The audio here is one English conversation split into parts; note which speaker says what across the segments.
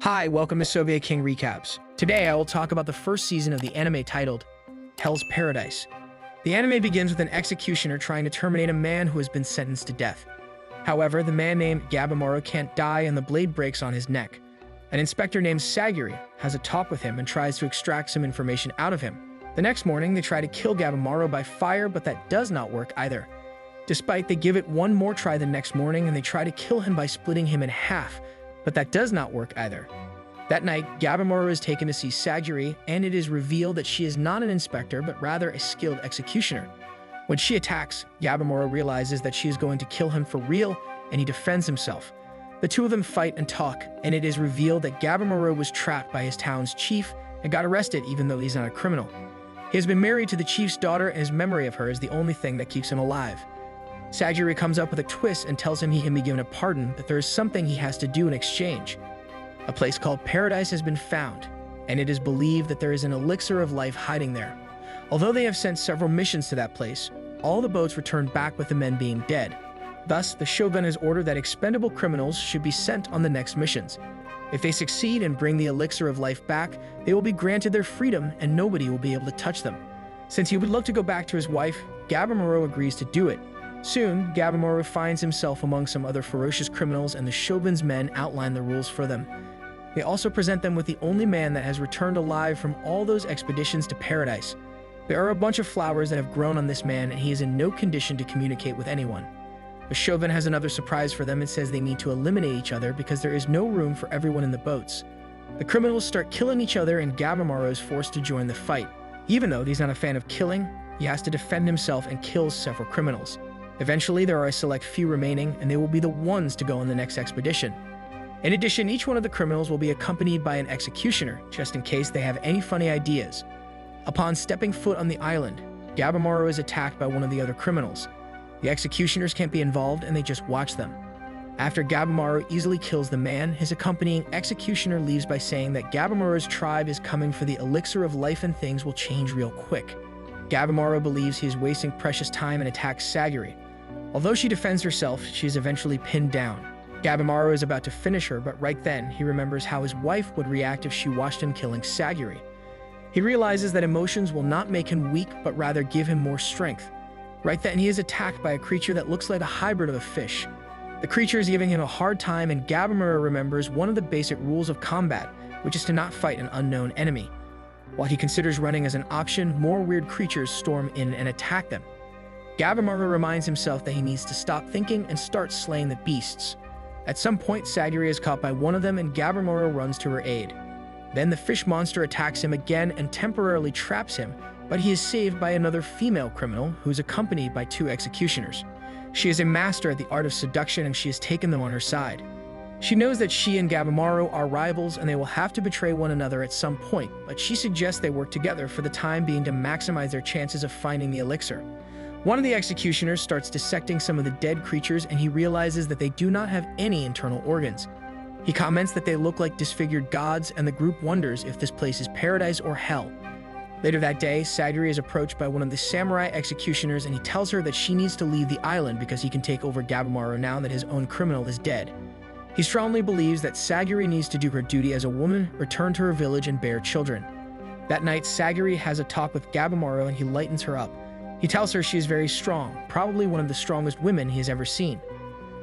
Speaker 1: Hi, welcome to Soge King Recaps. Today I will talk about the first season of the anime titled Hell's Paradise. The anime begins with an executioner trying to terminate a man who has been sentenced to death. However, the man named Gabimaru can't die and the blade breaks on his neck. An inspector named Sagiri has a talk with him and tries to extract some information out of him. The next morning, they try to kill Gabimaru by fire, but that does not work either. Despite, they give it one more try the next morning and they try to kill him by splitting him in half, but that does not work either. That night, Gabimaru is taken to see Sagiri, and it is revealed that she is not an inspector, but rather a skilled executioner. When she attacks, Gabimaru realizes that she is going to kill him for real, and he defends himself. The two of them fight and talk, and it is revealed that Gabimaru was trapped by his town's chief and got arrested even though he's not a criminal. He has been married to the chief's daughter, and his memory of her is the only thing that keeps him alive. Sagiri comes up with a twist and tells him he can be given a pardon, but there is something he has to do in exchange. A place called Paradise has been found, and it is believed that there is an elixir of life hiding there. Although they have sent several missions to that place, all the boats return back with the men being dead. Thus, the shogun has ordered that expendable criminals should be sent on the next missions. If they succeed and bring the elixir of life back, they will be granted their freedom and nobody will be able to touch them. Since he would love to go back to his wife, Gabimaru agrees to do it. Soon, Gabimaru finds himself among some other ferocious criminals and the shogun's men outline the rules for them. They also present them with the only man that has returned alive from all those expeditions to Paradise. There are a bunch of flowers that have grown on this man and he is in no condition to communicate with anyone. The shogun has another surprise for them and says they need to eliminate each other because there is no room for everyone in the boats. The criminals start killing each other and Gabimaru is forced to join the fight. Even though he's not a fan of killing, he has to defend himself and kills several criminals. Eventually, there are a select few remaining and they will be the ones to go on the next expedition. In addition, each one of the criminals will be accompanied by an executioner, just in case they have any funny ideas. Upon stepping foot on the island, Gabimaru is attacked by one of the other criminals. The executioners can't be involved and they just watch them. After Gabimaru easily kills the man, his accompanying executioner leaves by saying that Gabimaru's tribe is coming for the elixir of life and things will change real quick. Gabimaru believes he is wasting precious time and attacks Sagiri. Although she defends herself, she is eventually pinned down. Gabimaru is about to finish her, but right then, he remembers how his wife would react if she watched him killing Sagiri. He realizes that emotions will not make him weak, but rather give him more strength. Right then, he is attacked by a creature that looks like a hybrid of a fish. The creature is giving him a hard time, and Gabimaru remembers one of the basic rules of combat, which is to not fight an unknown enemy. While he considers running as an option, more weird creatures storm in and attack them. Gabimaru reminds himself that he needs to stop thinking and start slaying the beasts. At some point, Sagiri is caught by one of them and Gabimaru runs to her aid. Then the fish monster attacks him again and temporarily traps him, but he is saved by another female criminal who is accompanied by two executioners. She is a master at the art of seduction and she has taken them on her side. She knows that she and Gabimaru are rivals and they will have to betray one another at some point, but she suggests they work together for the time being to maximize their chances of finding the elixir. One of the executioners starts dissecting some of the dead creatures and he realizes that they do not have any internal organs. He comments that they look like disfigured gods and the group wonders if this place is paradise or hell. Later that day, Sagiri is approached by one of the samurai executioners and he tells her that she needs to leave the island because he can take over Gabimaru now that his own criminal is dead. He strongly believes that Sagiri needs to do her duty as a woman, return to her village and bear children. That night, Sagiri has a talk with Gabimaru and he lightens her up. He tells her she is very strong, probably one of the strongest women he has ever seen.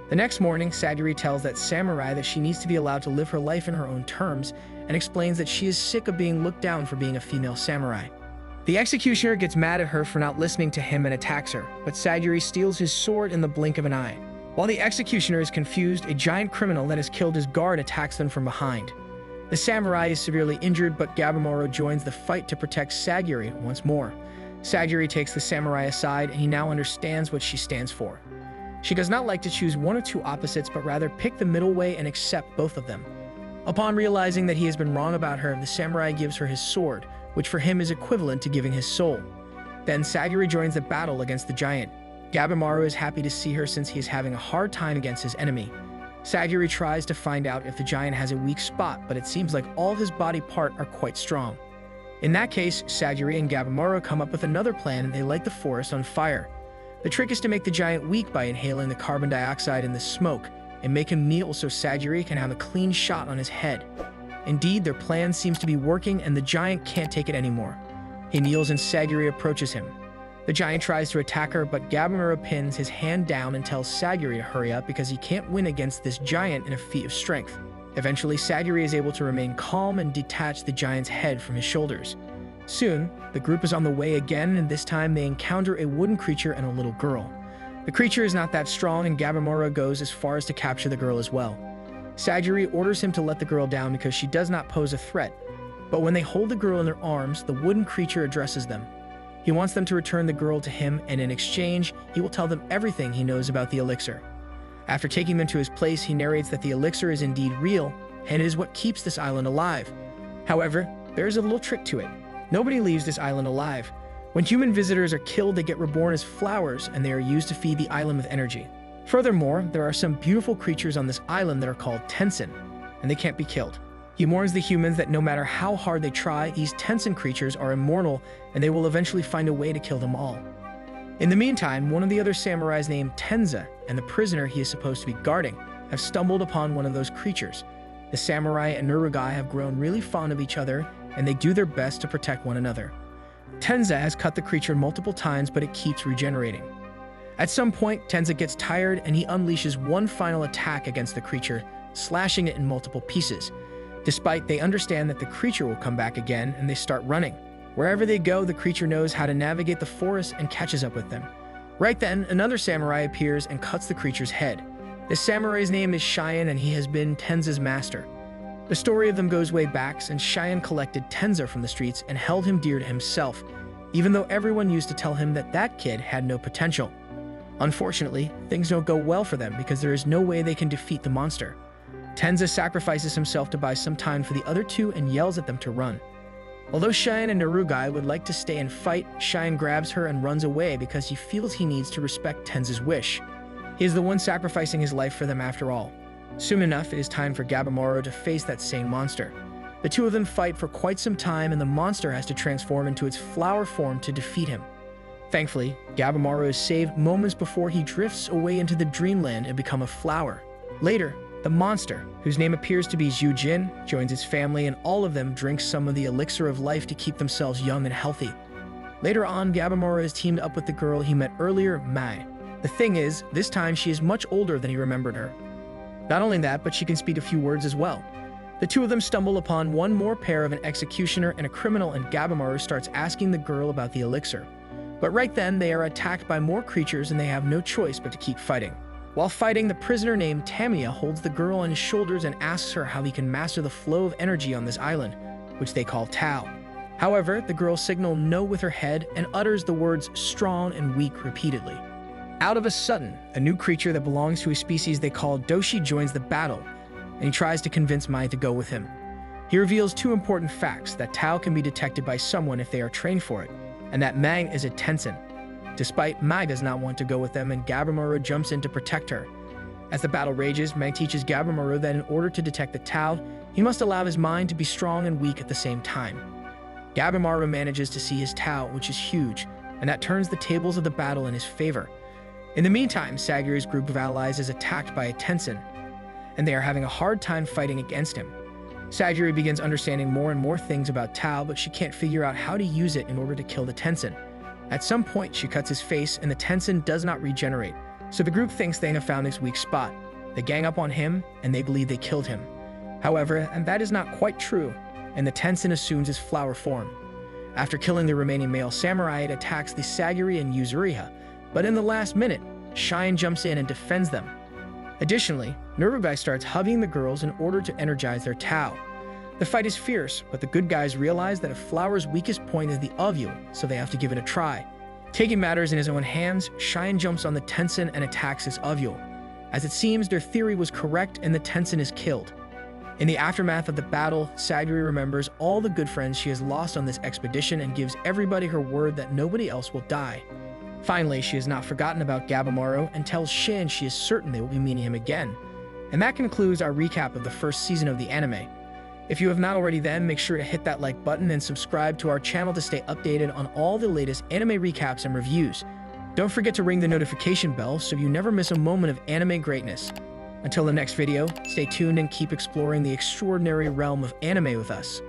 Speaker 1: The next morning, Sagiri tells that samurai that she needs to be allowed to live her life in her own terms and explains that she is sick of being looked down for being a female samurai. The executioner gets mad at her for not listening to him and attacks her, but Sagiri steals his sword in the blink of an eye. While the executioner is confused, a giant criminal that has killed his guard attacks them from behind. The samurai is severely injured, but Gabimaru joins the fight to protect Sagiri once more. Sagiri takes the samurai aside and he now understands what she stands for. She does not like to choose one or two opposites, but rather pick the middle way and accept both of them. Upon realizing that he has been wrong about her, the samurai gives her his sword, which for him is equivalent to giving his soul. Then Sagiri joins the battle against the giant. Gabimaru is happy to see her since he is having a hard time against his enemy. Sagiri tries to find out if the giant has a weak spot, but it seems like all of his body parts are quite strong. In that case, Sagiri and Gabimaru come up with another plan and they light the forest on fire. The trick is to make the giant weak by inhaling the carbon dioxide in the smoke and make him kneel so Sagiri can have a clean shot on his head. Indeed, their plan seems to be working and the giant can't take it anymore. He kneels and Sagiri approaches him. The giant tries to attack her, but Gabamaro pins his hand down and tells Sagiri to hurry up because he can't win against this giant in a feat of strength. Eventually, Sagiri is able to remain calm and detach the giant's head from his shoulders. Soon, the group is on the way again, and this time they encounter a wooden creature and a little girl. The creature is not that strong, and Gabamaro goes as far as to capture the girl as well. Sagiri orders him to let the girl down because she does not pose a threat. But when they hold the girl in their arms, the wooden creature addresses them. He wants them to return the girl to him, and in exchange, he will tell them everything he knows about the elixir. After taking them to his place, he narrates that the elixir is indeed real, and it is what keeps this island alive. However, there is a little trick to it. Nobody leaves this island alive. When human visitors are killed, they get reborn as flowers, and they are used to feed the island with energy. Furthermore, there are some beautiful creatures on this island that are called Tensen, and they can't be killed. He warns the humans that no matter how hard they try, these Tensen creatures are immortal, and they will eventually find a way to kill them all. In the meantime, one of the other samurais named Tenza and the prisoner he is supposed to be guarding have stumbled upon one of those creatures. The samurai and Nurugai have grown really fond of each other, and they do their best to protect one another. Tenza has cut the creature multiple times, but it keeps regenerating. At some point, Tenza gets tired and he unleashes one final attack against the creature, slashing it in multiple pieces. Despite they understand that the creature will come back again, and they start running. Wherever they go, the creature knows how to navigate the forest and catches up with them. Right then, another samurai appears and cuts the creature's head. This samurai's name is Cheyenne, and he has been Tenza's master. The story of them goes way back, and Cheyenne collected Tenza from the streets and held him dear to himself, even though everyone used to tell him that that kid had no potential. Unfortunately, things don't go well for them because there is no way they can defeat the monster. Tenza sacrifices himself to buy some time for the other two and yells at them to run. Although Cheyenne and Narugai would like to stay and fight, Cheyenne grabs her and runs away because he feels he needs to respect Tenza's wish. He is the one sacrificing his life for them after all. Soon enough, it is time for Gabamaro to face that same monster. The two of them fight for quite some time, and the monster has to transform into its flower form to defeat him. Thankfully, Gabamaro is saved moments before he drifts away into the dreamland and becomes a flower. Later, the monster, whose name appears to be Zhu Jin, joins his family, and all of them drink some of the elixir of life to keep themselves young and healthy. Later on, Gabamaro is teamed up with the girl he met earlier, Mai. The thing is, this time she is much older than he remembered her. Not only that, but she can speak a few words as well. The two of them stumble upon one more pair of an executioner and a criminal, and Gabamaro starts asking the girl about the elixir. But right then, they are attacked by more creatures and they have no choice but to keep fighting. While fighting, the prisoner named Tamiya holds the girl on his shoulders and asks her how he can master the flow of energy on this island, which they call Tao. However, the girl signals no with her head and utters the words strong and weak repeatedly. Out of a sudden, a new creature that belongs to a species they call Doshi joins the battle, and he tries to convince Mai to go with him. He reveals two important facts: that Tao can be detected by someone if they are trained for it, and that Mai is a Tensen. Despite Mai does not want to go with them, and Gabamaro jumps in to protect her. As the battle rages, Mai teaches Gabamaro that in order to detect the Tao, he must allow his mind to be strong and weak at the same time. Gabamaro manages to see his Tao, which is huge, and that turns the tables of the battle in his favor. In the meantime, Sagiri's group of allies is attacked by a Tensen, and they are having a hard time fighting against him. Sagiri begins understanding more and more things about Tao, but she can't figure out how to use it in order to kill the Tensen. At some point, she cuts his face, and the Tensen does not regenerate, so the group thinks they have found his weak spot. They gang up on him, and they believe they killed him. However, and that is not quite true, and the Tensen assumes his flower form. After killing the remaining male samurai, it attacks the Sagiri and Yuzuriha, but in the last minute, Cheyenne jumps in and defends them. Additionally, Nurugai starts hugging the girls in order to energize their Tao. The fight is fierce, but the good guys realize that a flower's weakest point is the ovule, so they have to give it a try. Taking matters in his own hands, Cheyenne jumps on the Tensen and attacks his ovule. As it seems, their theory was correct and the Tensen is killed. In the aftermath of the battle, Sagiri remembers all the good friends she has lost on this expedition and gives everybody her word that nobody else will die. Finally, she has not forgotten about Gabamaro and tells Shin she is certain they will be meeting him again. And that concludes our recap of the first season of the anime. If you have not already then, make sure to hit that like button and subscribe to our channel to stay updated on all the latest anime recaps and reviews. Don't forget to ring the notification bell so you never miss a moment of anime greatness. Until the next video, stay tuned and keep exploring the extraordinary realm of anime with us.